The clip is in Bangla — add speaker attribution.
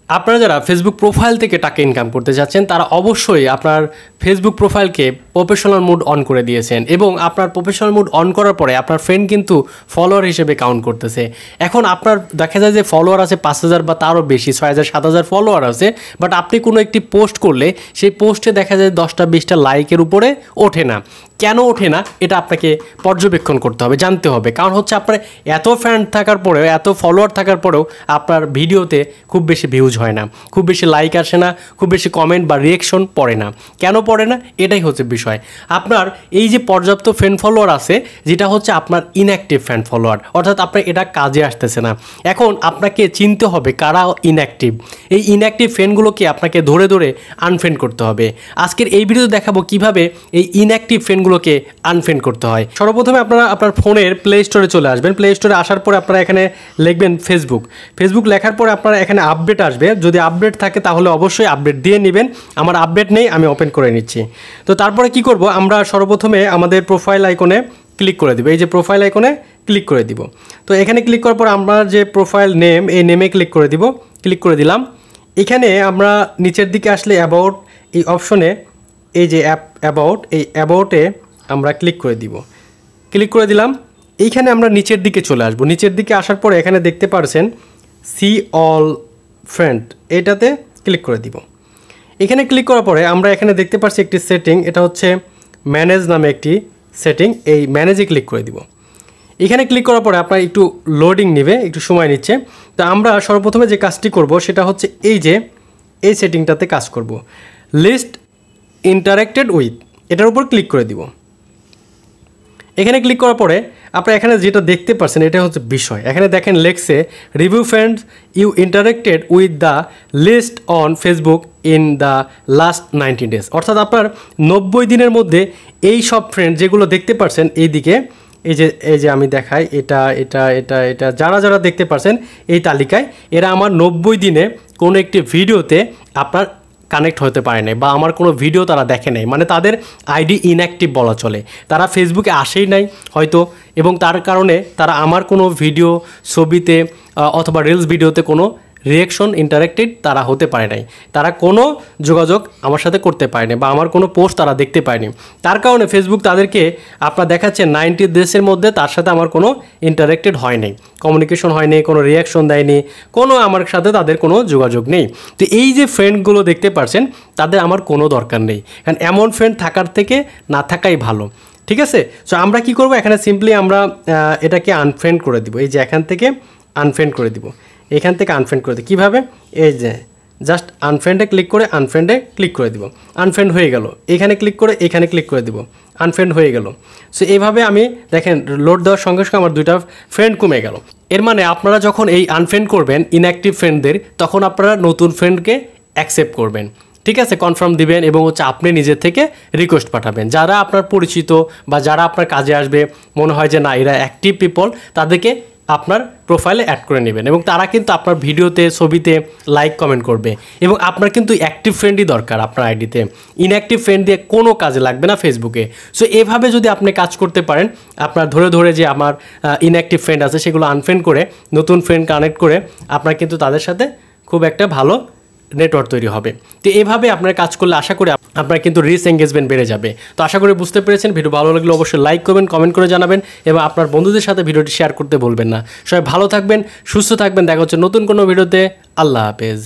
Speaker 1: আপনারা যারা ফেসবুক প্রোফাইল থেকে টাকা ইনকাম করতে যাচ্ছেন তারা অবশ্যই আপনার ফেসবুক প্রোফাইলকে প্রফেশনাল মোড অন করে দিয়েছেন এবং আপনার প্রফেশনাল মোড অন করার পরে আপনার ফ্রেন্ড কিন্তু ফলোয়ার হিসেবে কাউন্ট করতেছে। এখন আপনার দেখা যায় যে ফলোয়ার আছে 5,000 বা তারও বেশি, 6,000 7,000 ফলোয়ার আছে, বাট আপনি কোনো একটি পোস্ট করলে সেই পোস্টে দেখা যায় 10টা 20টা লাইকের উপরে ওঠে না। কেন ওঠে না এটা আপনাকে পর্যবেক্ষণ করতে হবে, জানতে হবে। কারণ হচ্ছে আপনার এত ফ্যান থাকার পরেও, এত ফলোয়ার থাকার পরেও আপনার ভিডিওতে খুব বেশি ভিউজ হয় না, খুব বেশি লাইক আসে না, খুব বেশি কমেন্ট বা রিয়েকশন পড়ে না। কেন পড়ে না এটাই হচ্ছে বিষয়। আপনার এই যে পর্যাপ্ত ফ্যান ফলোয়ার আছে যেটা হচ্ছে আপনার ইনঅ্যাক্টিভ ফ্যান ফলোয়ার, অর্থাৎ আপনার এটা কাজে আসতেছে না। এখন আপনাকে চিনতে হবে কারা ইনঅ্যাক্টিভ। এই ইনঅ্যাক্টিভ ফ্যানগুলোকে আপনাকে ধরে ধরে আনফ্রেন্ড করতে হবে। আজকের এই ভিডিওতে দেখাবো কিভাবে এই ইনঅ্যাক্টিভ ফ্যানগুলোকে আনফ্রেন্ড করতে হয়। সর্বপ্রথমে আপনারা আপনার ফোনের প্লে স্টোরে চলে আসবেন। প্লে স্টোরে আসার পরে আপনারা এখানে লিখবেন ফেসবুক লেখার পরে আপনারা এখানে আপডেট আসবে। যদি আপডেট থাকে তাহলে অবশ্যই আপডেট দিয়ে নেবেন। আমার আপডেট নেই, আমি ওপেন করে নিচ্ছি। তো তারপরে কি করব, আমরা সর্বপ্রথমে আমাদের প্রোফাইল আইকনে ক্লিক করে দিব। এই যে প্রোফাইল আইকনে ক্লিক করে দিব। তো এখানে ক্লিক করার পর আমরা যে প্রোফাইল নেম, এই নেমে ক্লিক করে দিব। ক্লিক করে দিলাম। এখানে আমরা নিচের দিকে আসলে অ্যাবাউট এই অপশনে, এই যে অ্যাবাউট, এই অ্যাবাউটে আমরা ক্লিক করে দিব। ক্লিক করে দিলাম। এইখানে আমরা নিচের দিকে চলে আসব। নিচের দিকে আসার পরে এখানে দেখতে পারছেন সি অল ফ্রেন্ড, এটাতে ক্লিক করে দিব। এখানে ক্লিক করার পরে আমরা এখানে দেখতে পাচ্ছি একটি সেটিং, এটা হচ্ছে ম্যানেজ নামে একটি সেটিং। এই ম্যানেজে ক্লিক করে দিব। এখানে ক্লিক করার পরে আপনার একটু লোডিং নেবে, একটু সময় নিচ্ছে। তো আমরা সর্বপ্রথমে যে কাজটি করব সেটা হচ্ছে এই যে এই সেটিংটাতে কাজ করব, লিস্ট ইন্টারেক্টেড উইথ, এটার উপর ক্লিক করে দিব। এখানে ক্লিক করার পরে আপনারা এখানে যেটা দেখতে পাচ্ছেন এটা হচ্ছে বিষয়। এখানে দেখেন লেখছে review friends you interacted with the list on Facebook in the last 90 days, অর্থাৎ আপনার 90 দিনের মধ্যে এই সব ফ্রেন্ড যেগুলো দেখতে পাচ্ছেন এইদিকে, এই যে আমি দেখাই, এটা যারা দেখতে পাচ্ছেন এই তালিকায়, এরা আমার 90 দিনে কোনো একটি ভিডিওতে আপনার কানেক্ট হতে পারে নাই বা আমার কোনো ভিডিও তারা দেখে নাই, মানে তাদের আইডি ইনঅ্যাক্টিভ বলা চলে। তারা ফেসবুকে আসেই নাই হয়তো, এবং তার কারণে তারা আমার কোনো ভিডিও, ছবিতে অথবা রিলস ভিডিওতে কোনো রিয়েকশন ইন্টারেক্টেড তারা হতে পারে নাই, তারা কোনো যোগাযোগ আমার সাথে করতে পারেনি বা আমার কোনো পোস্ট তারা দেখতে পায়নি। তার কারণে ফেসবুক তাদেরকে আপনার দেখাচ্ছে 90 ডেজের মধ্যে তার সাথে আমার কোনো ইন্টারেক্টেড হয় নাই, কমিউনিকেশন হয়নি, কোনো রিয়াকশন দেয়নি, কোনো আমার সাথে তাদের কোনো যোগাযোগ নেই। তো এই যে ফ্রেন্ডগুলো দেখতে পাচ্ছেন তাদের আমার কোনো দরকার নেই, কারণ এমন ফ্রেন্ড থাকার থেকে না থাকাই ভালো। ঠিক আছে? সো আমরা কি করব, এখানে সিম্পলি আমরা এটাকে আনফ্রেন্ড করে দিব। এই যে এখান থেকে আনফ্রেন্ড করে দিব, এখান থেকে আনফ্রেন্ড করে দিই। কীভাবে, এই যে জাস্ট আনফ্রেন্ডে ক্লিক করে আনফ্রেন্ডে ক্লিক করে দিব, আনফ্রেন্ড হয়ে গেল। এখানে ক্লিক করে এখানে ক্লিক করে দিব, আনফ্রেন্ড হয়ে গেল। সো এইভাবে আমি দেখেন লোড দেওয়ার সঙ্গে সঙ্গে আমার 2টা ফ্রেন্ড কমে গেল। এর মানে আপনারা যখন এই আনফ্রেন্ড করবেন ইনঅ্যাক্টিভ ফ্রেন্ডদের, তখন আপনারা নতুন ফ্রেন্ডকে অ্যাকসেপ্ট করবেন। ঠিক আছে, কনফার্ম দিবেন এবং হচ্ছে আপনি নিজের থেকে রিকোয়েস্ট পাঠাবেন। যারা আপনার পরিচিত বা যারা আপনার কাজে আসবে, মনে হয় যে না এরা অ্যাক্টিভ পিপল, তাদেরকে আপনার প্রোফাইলে অ্যাড করে নেবেন এবং তারা কিন্তু আপনার ভিডিওতে, ছবিতে লাইক কমেন্ট করবে। এবং আপনার কিন্তু অ্যাক্টিভ ফ্রেন্ডই দরকার আপনার আইডিতে, ইনঅ্যাক্টিভ ফ্রেন্ড দিয়ে কোনো কাজে লাগবে না ফেসবুকে। সো এভাবে যদি আপনি কাজ করতে পারেন, আপনার ধরে ধরে যে আমার ইনঅ্যাক্টিভ ফ্রেন্ড আছে সেগুলো আনফ্রেন্ড করে নতুন ফ্রেন্ড কানেক্ট করে আপনার কিন্তু তাদের সাথে খুব একটা ভালো নেটওয়ার্ক তৈরি হবে। তো এভাবে আপনার কাজ করলে আশা করি আপনার কিন্তু রিচ এঙ্গেজমেন্ট বেড়ে যাবে। তো আশা করি বুঝতে পেরেছেন। ভিডিও ভালো লাগলে অবশ্যই লাইক করবেন, কমেন্ট করে জানাবেন এবং আপনার বন্ধুদের সাথে ভিডিওটি শেয়ার করতে ভুলবেন না। সবাই ভালো থাকবেন, সুস্থ থাকবেন। দেখা হচ্ছে নতুন কোনো ভিডিওতে। আল্লাহ হাফেজ।